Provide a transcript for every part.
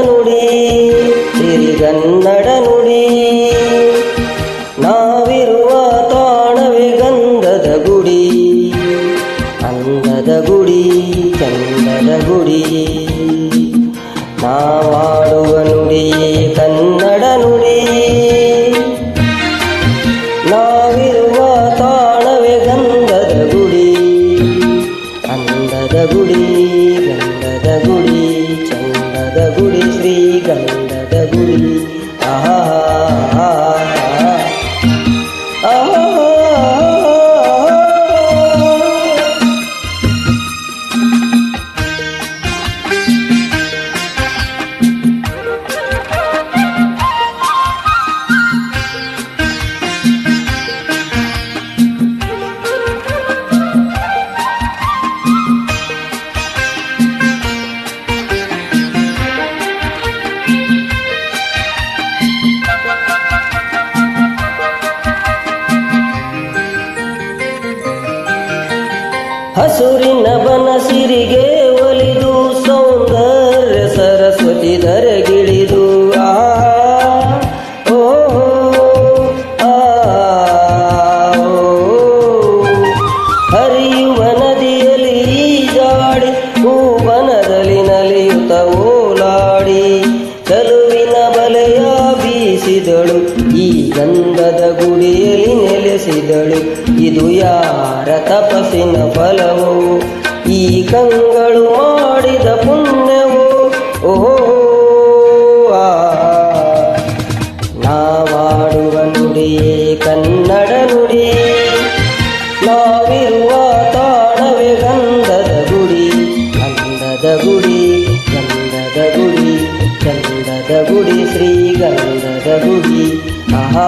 ನುಡಿ ಸಿರಿಗನ್ನಡ ನುಡಿ. ನಾವಿರುವ ತಾಣವೇ ಗಂಧದ ಗುಡಿ, ಅಂದದ ಗುಡಿ ಚಂದದ ಗುಡಿ. ನಾವಾಡುವ ನುಡಿಯೇ ಕನ್ನಡ ನುಡಿ. ನಾವಿರುವ ತಾಣವೇ ಗಂಧದ ಗುಡಿ, ಅಂದದ ಗುಡಿ ಗಂಧದ ಗುಡಿ ಚಂದದ ಗುಡಿ ಶ್ರೀಗಂಧದ ಗುಡಿ. ಆಹಾ ಹಸುರಿನ ಬನಸಿರಿಗೆ ಒಲಿದು ಸೌಂದರ್ಯ ಸರಸ್ವತಿ ಧರೆಗಿಳಿದು ಹರಿಯುವ ನದಿಯಲ್ಲಿ ಜಾಡಿ ಹೂವನದಲ್ಲಿ ನಲಿಯುತ್ತ ಓಲಾಡಿ ಚಲುವಿನ ಬಲೆಯ ಬೀಸಿದಳು ಈ ಗಂಧದ ಗುಡಿಯಲ್ಲಿ ನೆಲೆಸಿದಳು. ಇದು ಯಾರ ತಪಸ್ಸಿನ ಫಲವೋ, ಈ ಕಂಗಳು ಮಾಡಿದ ಪುಣ್ಯವೋ. ಓಹೋ ನಾವಾಡುವ ನುಡಿಯೇ ಕನ್ನಡ ನುಡಿ. ನಾವಿರುವ ತಾಣವೇ ಗಂಧದ ಗುಡಿ, ಅಂದದ ಗುಡಿ ಗಂಧದ ಗುಡಿ ಚಂದದ ಗುಡಿ ಶ್ರೀಗಂಧದ ಗುಡಿ. ಆಹಾ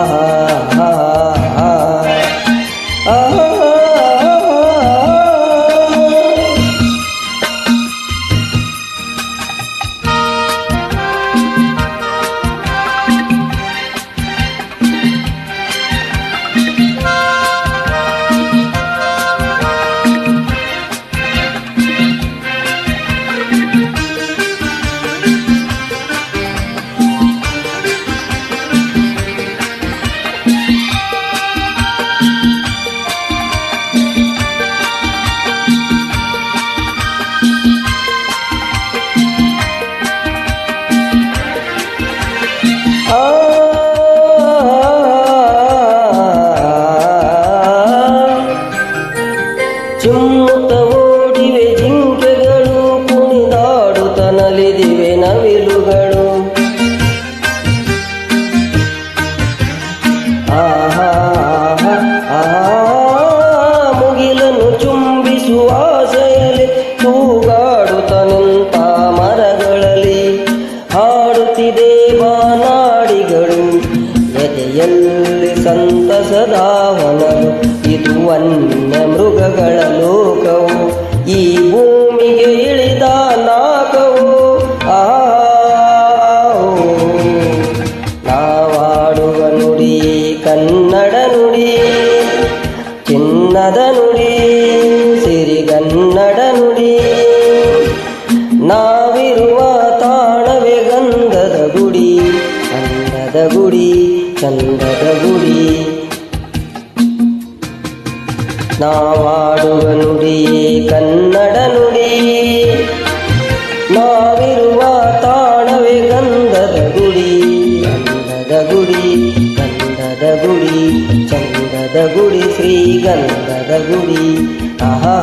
ಚಿಮ್ಮುತ್ತ ಓಡಿವೆ ಜಿಂಕೆಗಳು, ಕುಣಿದಾಡುತ್ತ ನಲಿದಿವೆ ನವಿಲುಗಳು. ಮುಗಿಲನ್ನು ಚುಂಬಿಸುವ ಆಸೆಯಲ್ಲಿ ತೂಗಾಡುತ್ತ ನಿಂತ ಮರಗಳಲ್ಲಿ ಹಾಡುತ್ತಿದೆ ಬಾನಾಡಿಗಳು. ಎದೆಯಲ್ಲಿ ಸಂತಸದಾವನರು, ಇದು ವನ್ಯ ಮೃಗಗಳ ಲೋಕವು, ಈ ಭೂಮಿಗೆ ಇಳಿದ ನಾಕವು. ನಾವಾಡುವ ನುಡಿಯೇ ಕನ್ನಡ ನುಡಿ, ಚಿನ್ನದ ನುಡಿ ಸಿರಿಗನ್ನಡ ನುಡಿ. ನಾವಿರುವ ತಾಣವೇ ಗಂಧದ ಗುಡಿ, ಅಂದದ ಗುಡಿ ಚಂದದ ಗುಡಿ. ನಾವಾಡುವ ನುಡಿಯೇ ಕನ್ನಡ ನುಡಿ. ನಾವಿರುವ ತಾಣವೇ ಗಂಧದ ಗುಡಿ, ಅಂದದ ಗುಡಿ ಗಂಧದ ಗುಡಿ ಚಂದದ ಗುಡಿ ಶ್ರೀಗಂಧದ ಗುಡಿ. ಆಹಾ